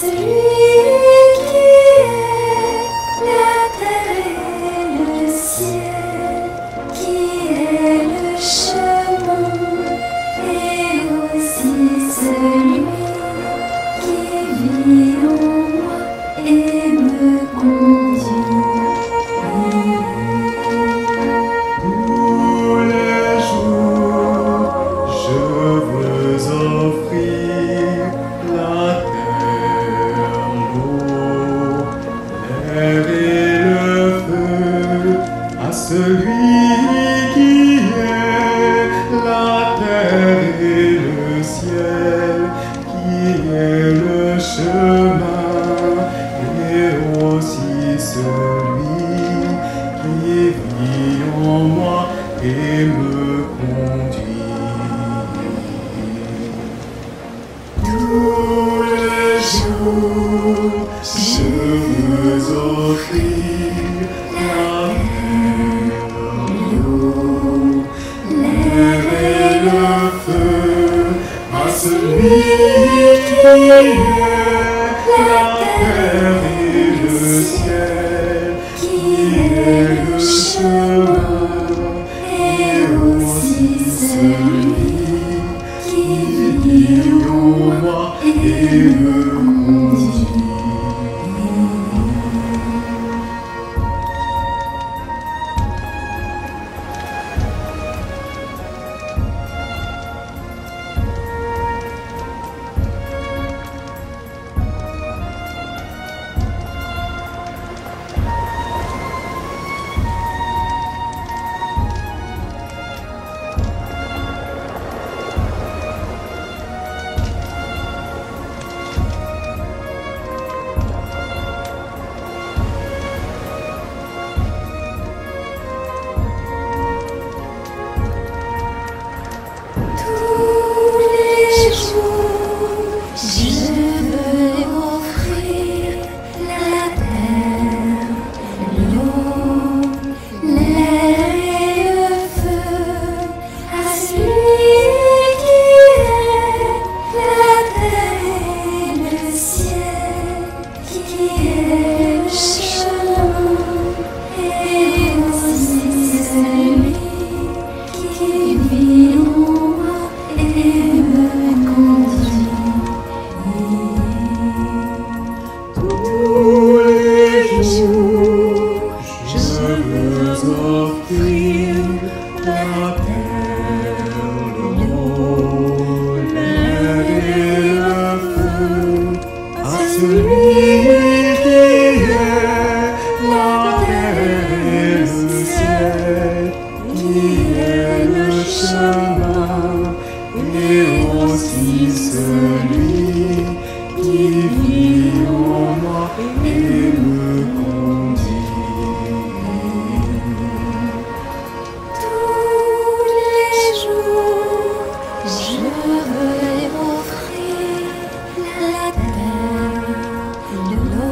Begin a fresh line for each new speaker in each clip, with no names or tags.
Je veux offrir la terre, l'eau.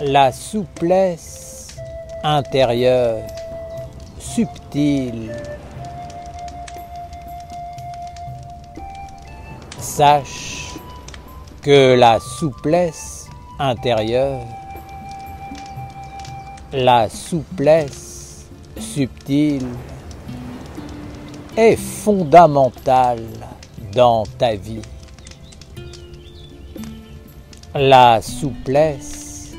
la souplesse intérieure, subtile. Sache que la souplesse intérieure, la souplesse subtile est fondamentale dans ta vie. La souplesse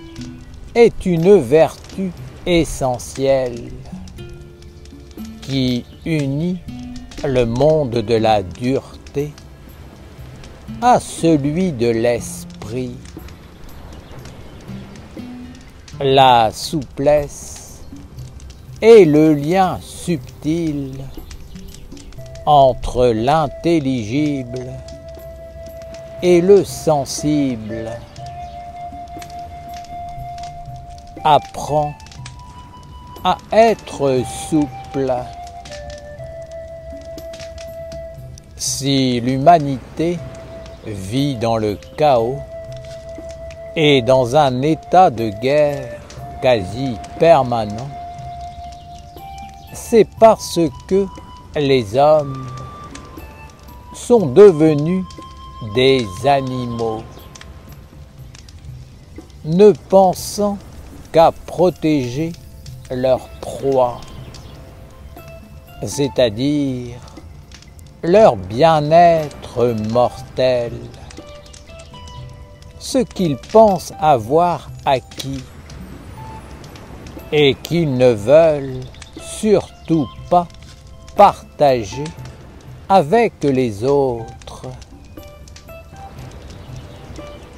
est une vertu essentielle qui unit le monde de la dureté à celui de l'esprit. La souplesse est le lien subtil entre l'intelligible et le sensible. Apprends à être souple. Si l'humanité vit dans le chaos et dans un état de guerre quasi permanent, c'est parce que les hommes sont devenus des animaux, ne pensant qu'à protéger leur proie, c'est-à-dire leur bien-être mortel, ce qu'ils pensent avoir acquis et qu'ils ne veulent surtout pas partager avec les autres.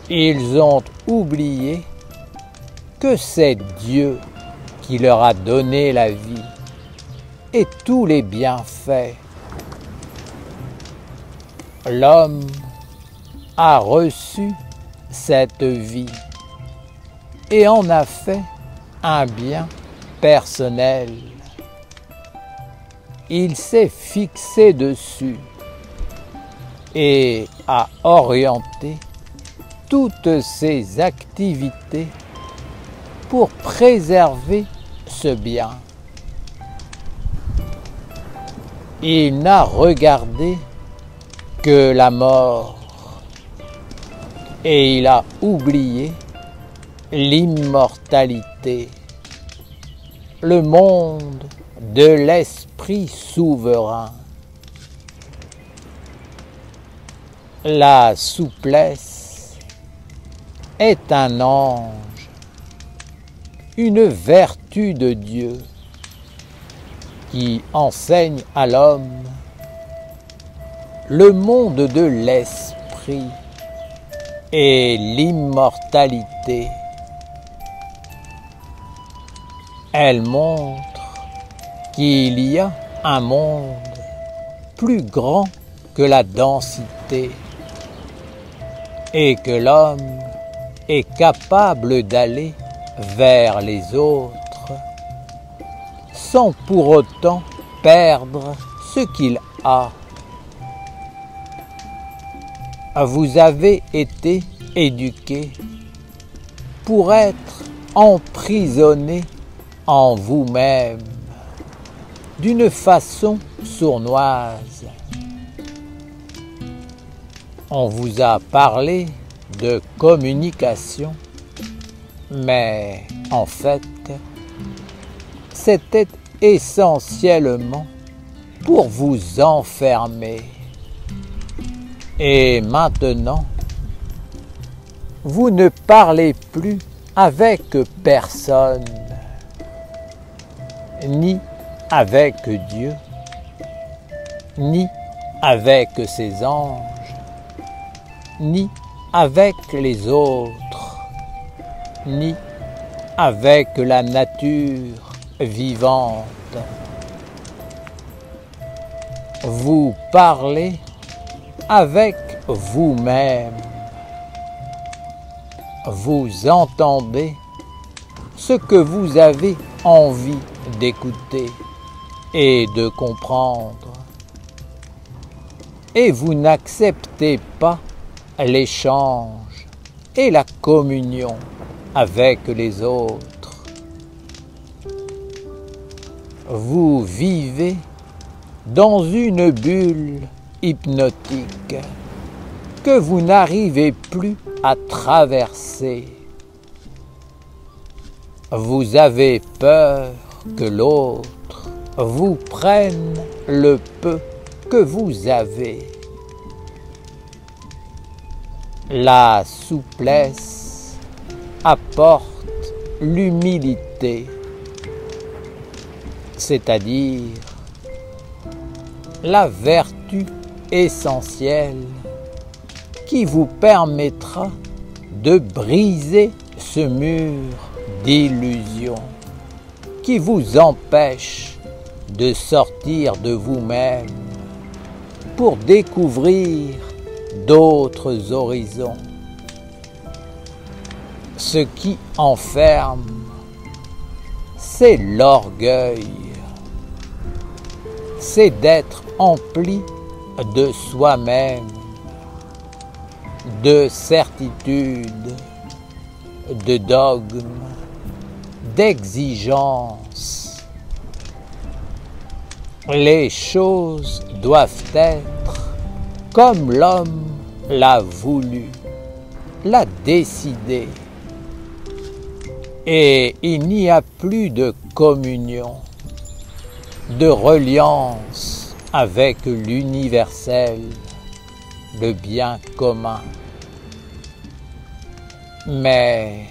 Ils ont oublié que c'est Dieu qui leur a donné la vie et tous les bienfaits. L'homme a reçu cette vie et en a fait un bien personnel. Il s'est fixé dessus et a orienté toutes ses activités pour préserver ce bien. Il n'a regardé que la mort et il a oublié l'immortalité, le monde de l'esprit souverain. La souplesse est un ange, une vertu de Dieu qui enseigne à l'homme le monde de l'esprit et l'immortalité. Elle montre qu'il y a un monde plus grand que la densité et que l'homme est capable d'aller vers les autres sans pour autant perdre ce qu'il a. Vous avez été éduqués pour être emprisonnés en vous-même d'une façon sournoise. On vous a parlé de communication, mais en fait, c'était essentiellement pour vous enfermer. Et maintenant, vous ne parlez plus avec personne, ni avec Dieu, ni avec ses anges, ni avec les autres, ni avec la nature vivante. Vous parlez avec vous-même. Vous entendez ce que vous avez envie d'écouter et de comprendre. Et vous n'acceptez pas l'échange et la communion avec les autres. Vous vivez dans une bulle hypnotique que vous n'arrivez plus à traverser. Vous avez peur que l'autre vous prenne le peu que vous avez. La souplesse apporte l'humilité, c'est-à-dire la vertu essentielle qui vous permettra de briser ce mur d'illusion qui vous empêche de sortir de vous-même pour découvrir d'autres horizons. Ce qui enferme, c'est l'orgueil, c'est d'être empli de soi-même, de certitudes, de dogmes, d'exigences. Les choses doivent être comme l'homme l'a voulu, l'a décidé. Et il n'y a plus de communion, de reliance avec l'universel, le bien commun. Mais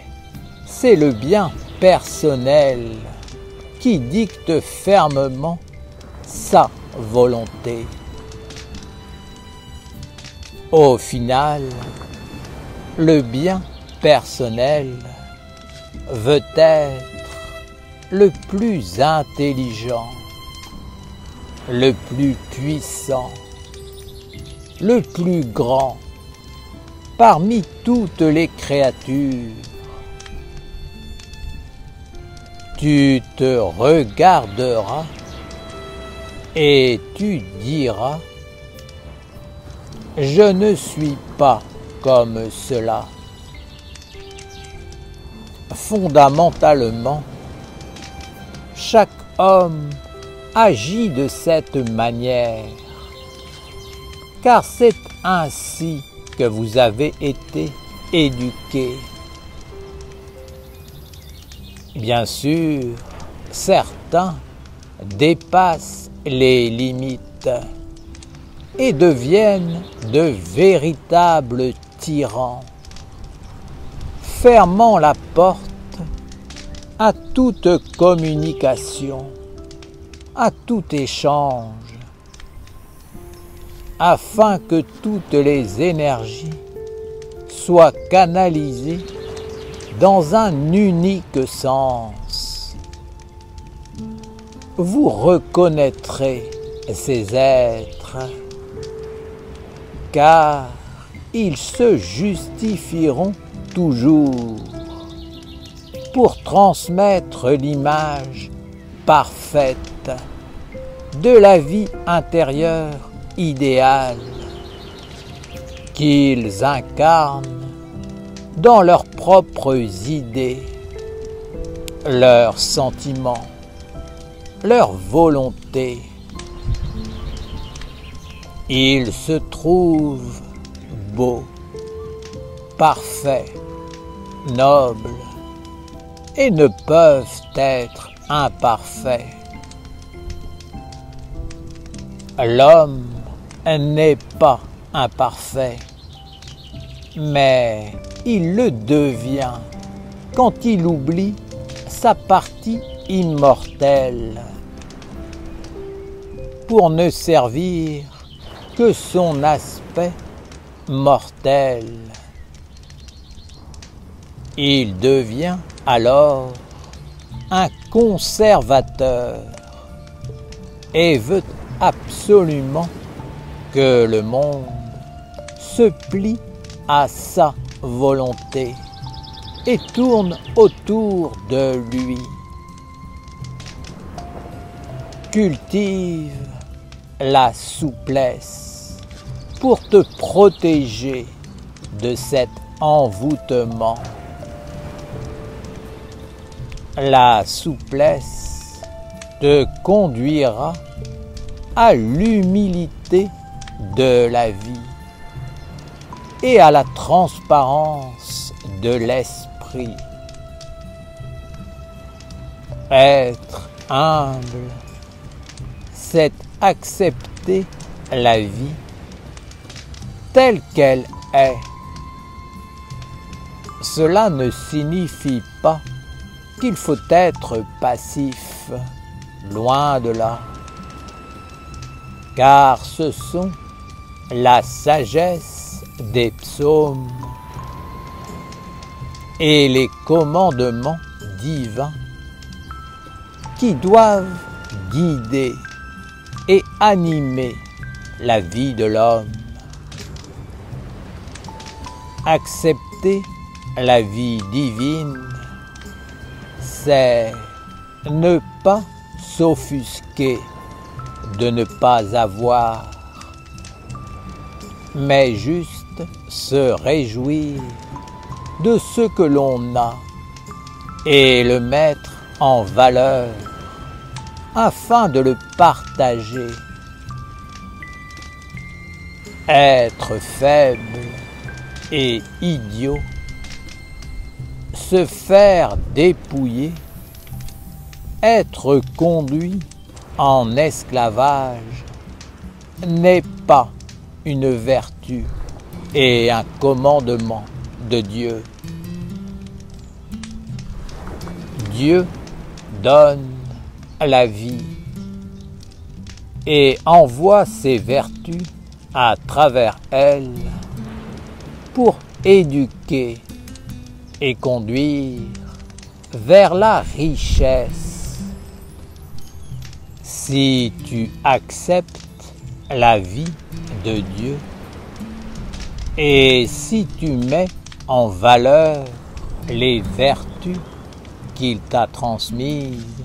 c'est le bien personnel qui dicte fermement sa volonté. Au final, le bien personnel veut être le plus intelligent, le plus puissant, le plus grand parmi toutes les créatures. Tu te regarderas et tu diras: je ne suis pas comme cela. Fondamentalement, chaque homme agit de cette manière, car c'est ainsi que vous avez été éduqués. Bien sûr, certains dépassent les limites et deviennent de véritables tyrans, fermant la porte à toute communication, à tout échange, afin que toutes les énergies soient canalisées dans un unique sens. Vous reconnaîtrez ces êtres, car ils se justifieront toujours pour transmettre l'image parfaite de la vie intérieure idéale qu'ils incarnent dans leurs propres idées, leurs sentiments, leur volonté. Ils se trouvent beaux, parfaits, nobles et ne peuvent être imparfaits. L'homme n'est pas imparfait, mais il le devient quand il oublie sa partie immortelle pour ne servir que son aspect mortel. Il devient alors un conservateur et veut absolument que le monde se plie à sa volonté et tourne autour de lui. Cultive la souplesse pour te protéger de cet envoûtement. la souplesse te conduira à l'humilité de la vie et à la transparence de l'esprit. Être humble, c'est accepter la vie telle qu'elle est. Cela ne signifie pas qu'il faut être passif, loin de là, car ce sont la sagesse des psaumes et les commandements divins qui doivent guider et animer la vie de l'homme. Accepter la vie divine, c'est ne pas s'offusquer de ne pas avoir, mais juste se réjouir de ce que l'on a et le mettre en valeur afin de le partager. Être faible et idiot, se faire dépouiller, être conduit en esclavage n'est pas une vertu et un commandement de Dieu. Dieu donne la vie et envoie ses vertus à travers elle pour éduquer et conduire vers la richesse. Si tu acceptes la vie de Dieu et si tu mets en valeur les vertus qu'il t'a transmises,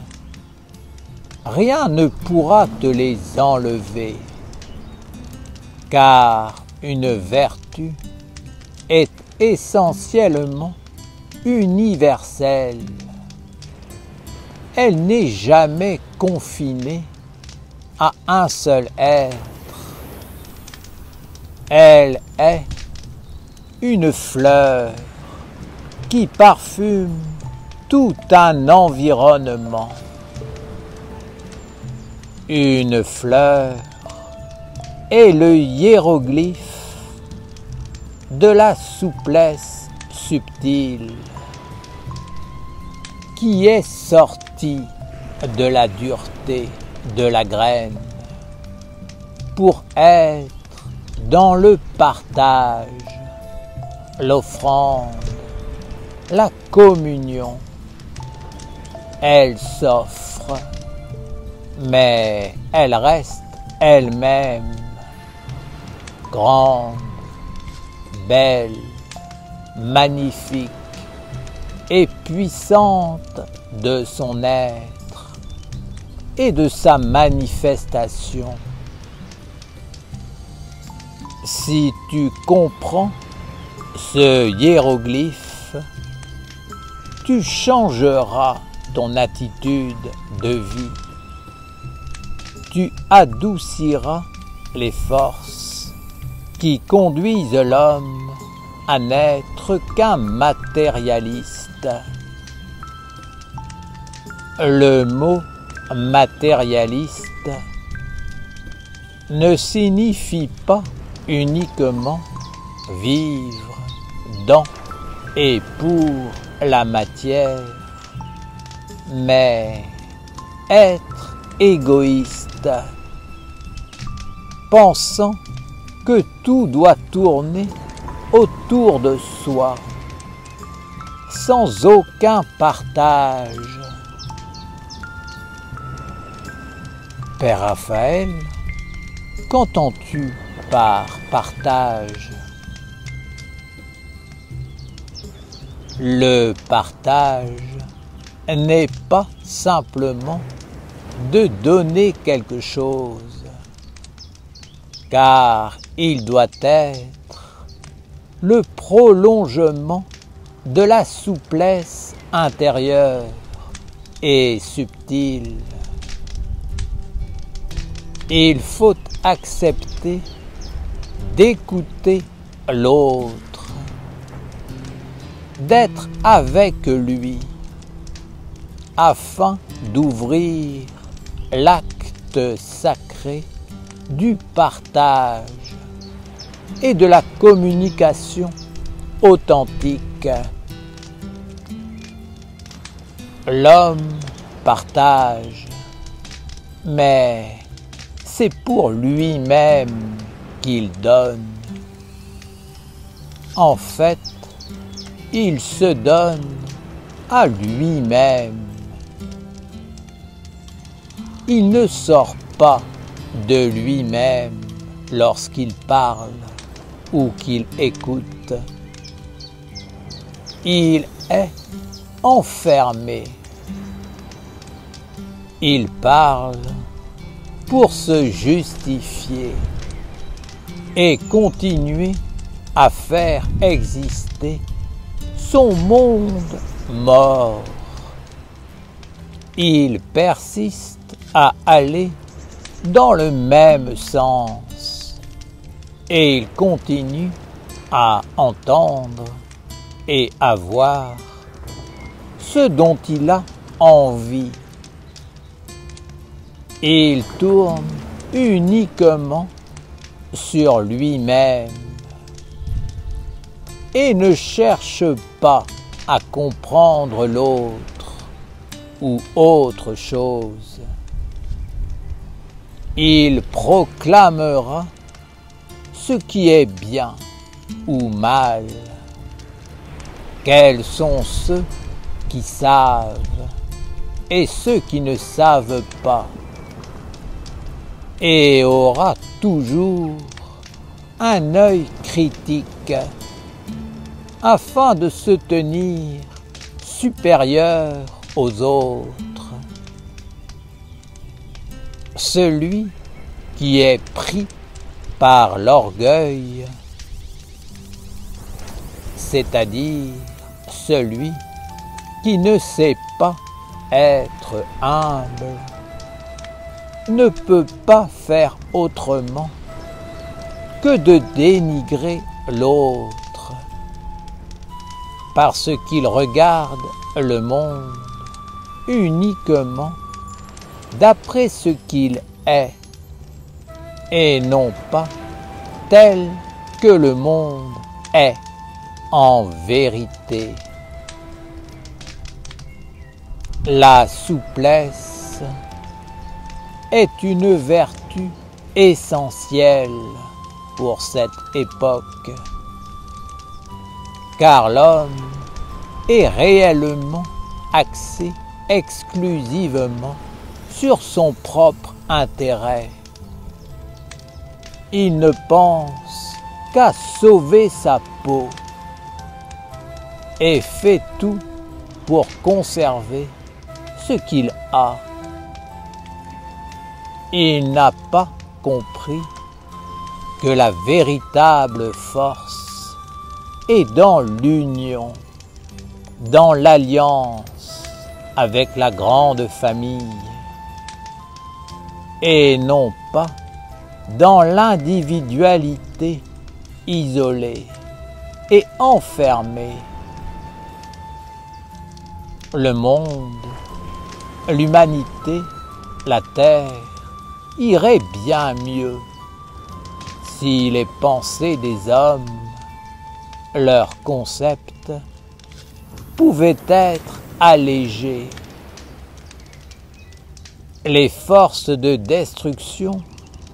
rien ne pourra te les enlever, car une vertu est essentiellement universelle. Elle n'est jamais confinée à un seul être. Elle est une fleur qui parfume tout un environnement. Une fleur est le hiéroglyphe de la souplesse subtile qui est sortie de la dureté de la graine pour être dans le partage, l'offrande, la communion. Elle s'offre, mais elle reste elle-même grande, belle, magnifique et puissante de son être et de sa manifestation. Si tu comprends ce hiéroglyphe, tu changeras ton attitude de vie. Tu adouciras les forces qui conduisent l'homme à n'être qu'un matérialiste. Le mot matérialiste ne signifie pas uniquement vivre dans et pour la matière, mais être égoïste, pensant que tout doit tourner autour de soi, sans aucun partage. Père Raphaël, qu'entends-tu par partage? Le partage n'est pas simplement de donner quelque chose, car il doit être le prolongement de la souplesse intérieure et subtile. Il faut accepter d'écouter l'autre, d'être avec lui, afin d'ouvrir l'acte sacré du partage et de la communication authentique. L'homme partage, mais c'est pour lui-même qu'il donne. En fait, il se donne à lui-même. Il ne sort pas de lui-même lorsqu'il parle ou qu'il écoute. Il est enfermé. Il parle pour se justifier et continuer à faire exister son monde mort. Il persiste à aller dans le même sens et il continue à entendre et à voir ce dont il a envie. Il tourne uniquement sur lui-même et ne cherche pas à comprendre l'autre ou autre chose. Il proclamera ce qui est bien ou mal. Quels sont ceux qui savent et ceux qui ne savent pas, et aura toujours un œil critique afin de se tenir supérieur aux autres. Celui qui est pris par l'orgueil, c'est-à-dire celui qui ne sait pas être humble, ne peut pas faire autrement que de dénigrer l'autre, parce qu'il regarde le monde uniquement d'après ce qu'il est, et non pas tel que le monde est en vérité. La souplesse est une vertu essentielle pour cette époque, car l'homme est réellement axé exclusivement sur son propre intérêt. Il ne pense qu'à sauver sa peau et fait tout pour conserver ce qu'il a. Il n'a pas compris que la véritable force est dans l'union, dans l'alliance avec la grande famille, et non pas dans l'individualité isolée et enfermée. Le monde, l'humanité, la terre irait bien mieux si les pensées des hommes, leurs concepts, pouvaient être allégés. Les forces de destruction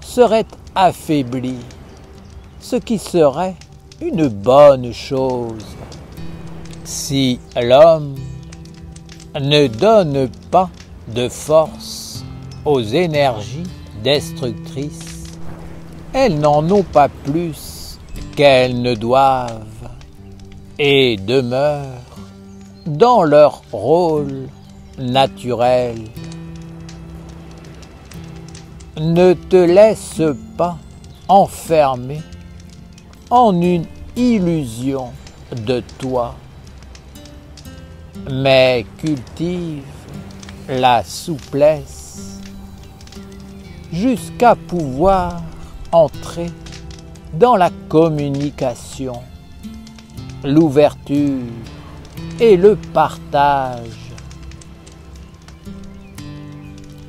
seraient affaiblies, ce qui serait une bonne chose. Si l'homme ne donne pas de force aux énergies destructrices, elles n'en ont pas plus qu'elles ne doivent et demeurent dans leur rôle naturel. Ne te laisse pas enfermer en une illusion de toi, mais cultive la souplesse, jusqu'à pouvoir entrer dans la communication, l'ouverture et le partage.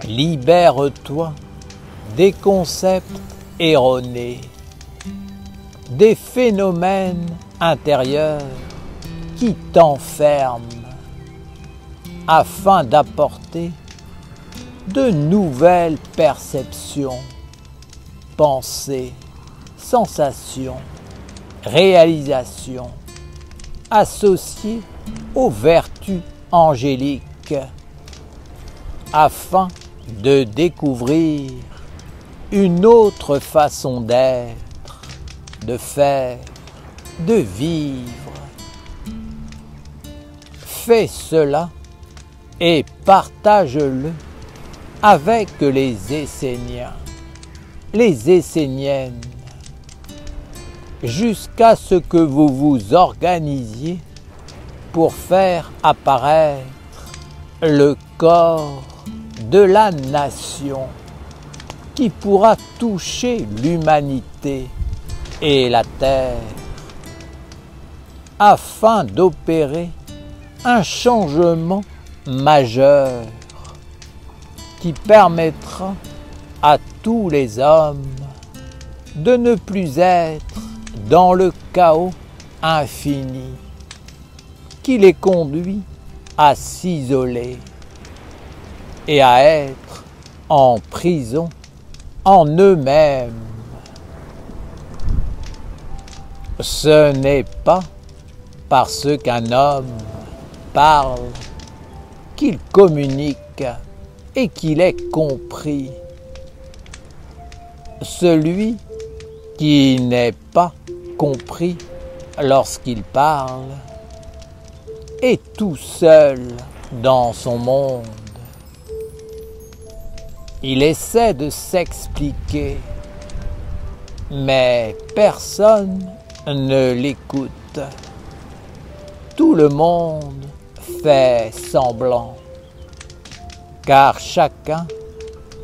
Libère-toi des concepts erronés, des phénomènes intérieurs qui t'enferment, afin d'apporter de nouvelles perceptions, pensées, sensations, réalisations, associées aux vertus angéliques, afin de découvrir une autre façon d'être, de faire, de vivre. Fais cela et partage-le avec les Esséniens, les Esséniennes, jusqu'à ce que vous vous organisiez pour faire apparaître le corps de la nation qui pourra toucher l'humanité et la terre, afin d'opérer un changement majeur qui permettra à tous les hommes de ne plus être dans le chaos infini qui les conduit à s'isoler et à être en prison en eux-mêmes. Ce n'est pas parce qu'un homme parle qu'il communique et qu'il est compris. Celui qui n'est pas compris lorsqu'il parle est tout seul dans son monde. Il essaie de s'expliquer, mais personne ne l'écoute. Tout le monde fait semblant, car chacun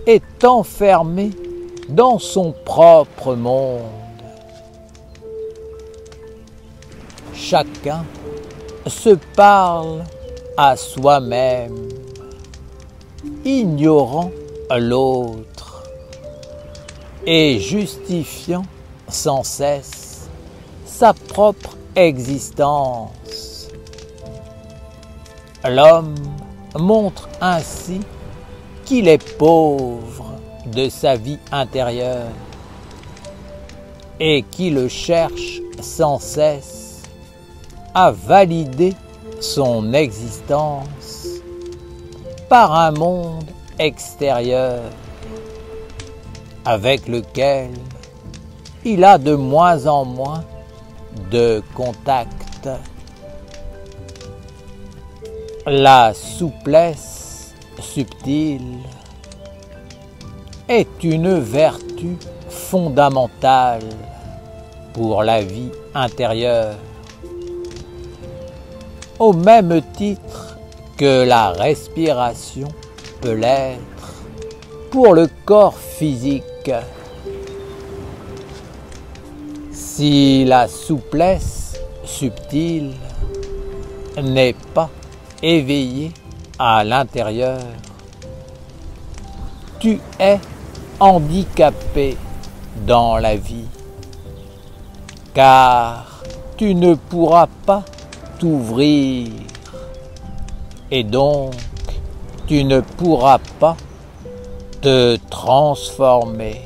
est enfermé dans son propre monde. Chacun se parle à soi-même, ignorant l'autre et justifiant sans cesse sa propre existence. L'homme montre ainsi qu'il est pauvre de sa vie intérieure et qu'il cherche sans cesse à valider son existence par un monde extérieur avec lequel il a de moins en moins de contact. La souplesse subtile est une vertu fondamentale pour la vie intérieure, au même titre que la respiration peut l'être pour le corps physique. Si la souplesse subtile n'est pas éveillée à l'intérieur, tu es handicapé dans la vie, car tu ne pourras pas t'ouvrir et donc tu ne pourras pas te transformer.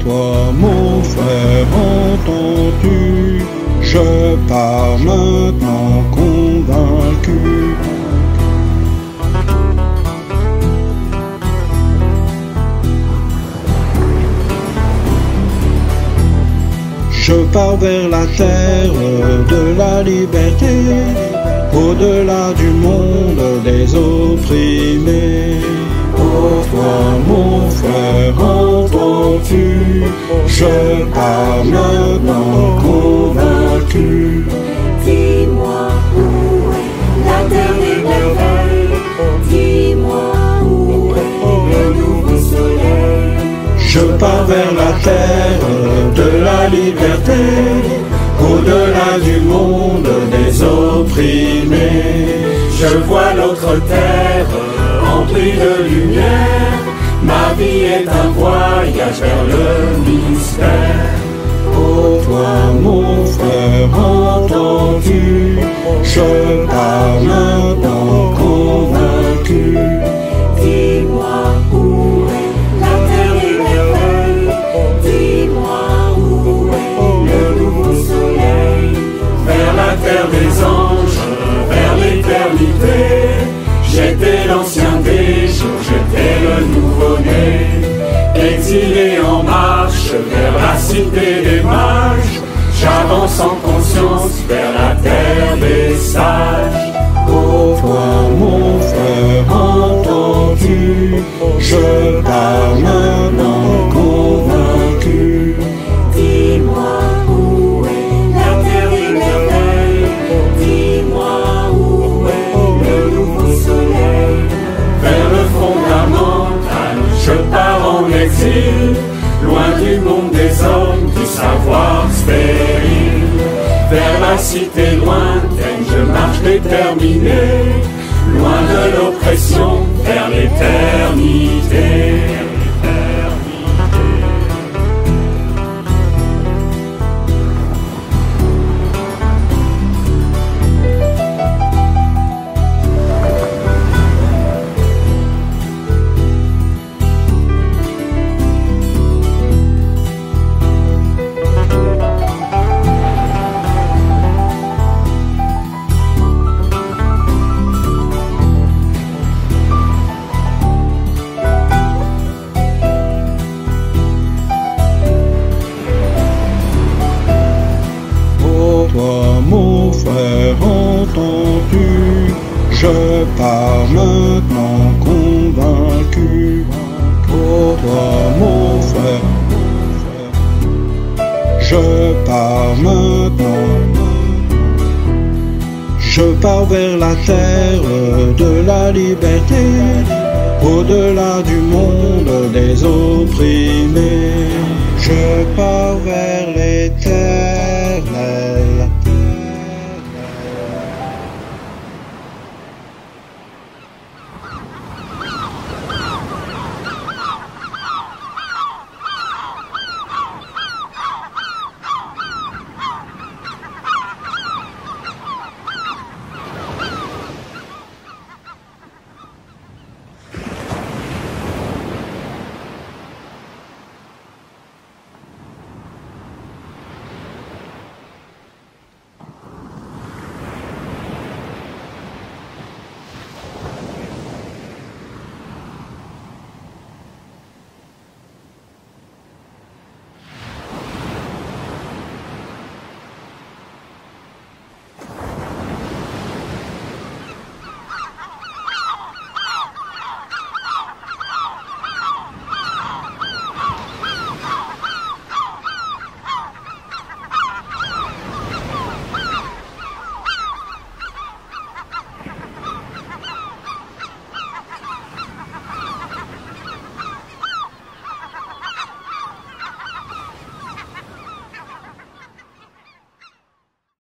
Toi, mon frère, entends-tu? Je pars maintenant convaincu. Je pars vers la terre de la liberté, au-delà du monde des opprimés. Oh toi, mon frère, entends-tu? Je pars maintenant convaincu.
Dis-moi où est la terre des merveilles. Dis-moi où est le nouveau soleil.
Je pars vers la terre de la liberté, au-delà du monde des opprimés.
Je vois l'autre terre remplie de lumière. Ma vie est un voyage vers le mystère.
Oh toi, mon frère, entends-tu? Je pars maintenant convaincu.
Dis-moi où est la terre des merveilles. Dis-moi où est le nouveau soleil.
Vers la terre des anges, vers l'éternité. J'étais l'ancien des jours, j'étais le nouveau-né. Exilé en marche vers la cité des mages. J'avance en conscience vers la terre des sages.
Oh toi, mon frère, entends-tu? Je pars maintenant convaincu.
Dis-moi où est la terre des merveilles. Dis-moi où est le nouveau soleil.
Vers le fondamental, je pars en exil, loin du monde des hommes, du savoir stérile. Vers la cité lointaine, je marche déterminé, loin de l'oppression, vers l'éternité.
Je pars vers la terre de la liberté, au-delà du monde des opprimés. Je pars vers